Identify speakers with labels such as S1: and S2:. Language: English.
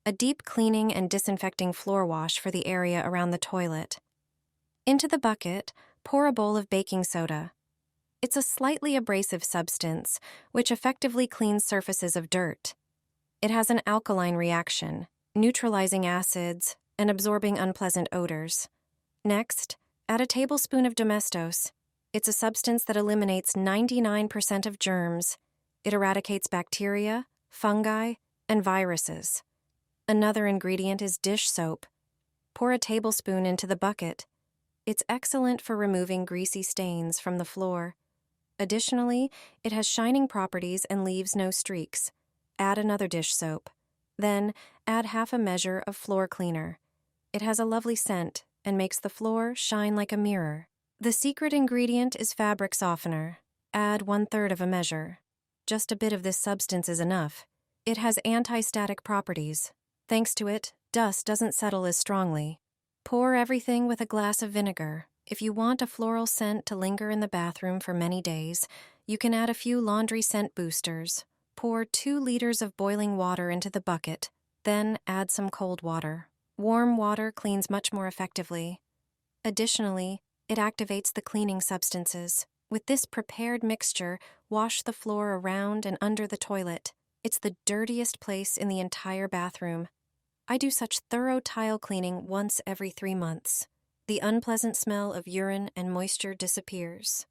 S1: a deep cleaning and disinfecting floor wash for the area around the toilet. Into the bucket, pour a bowl of baking soda. It's a slightly abrasive substance, which effectively cleans surfaces of dirt. It has an alkaline reaction, neutralizing acids and absorbing unpleasant odors. Next, add a tablespoon of Domestos. It's a substance that eliminates 99% of germs. It eradicates bacteria, fungi, and viruses. Another ingredient is dish soap. Pour a tablespoon into the bucket. It's excellent for removing greasy stains from the floor. Additionally, it has shining properties and leaves no streaks. Add another dish soap. Then, add half a measure of floor cleaner. It has a lovely scent and makes the floor shine like a mirror. The secret ingredient is fabric softener. Add 1/3 of a measure. Just a bit of this substance is enough. It has anti-static properties. Thanks to it, dust doesn't settle as strongly. Pour everything with a glass of vinegar. If you want a floral scent to linger in the bathroom for many days, you can add a few laundry scent boosters. Pour 2 liters of boiling water into the bucket, then add some cold water. Warm water cleans much more effectively. Additionally, it activates the cleaning substances. With this prepared mixture, wash the floor around and under the toilet. It's the dirtiest place in the entire bathroom. I do such thorough tile cleaning once every 3 months. The unpleasant smell of urine and moisture disappears.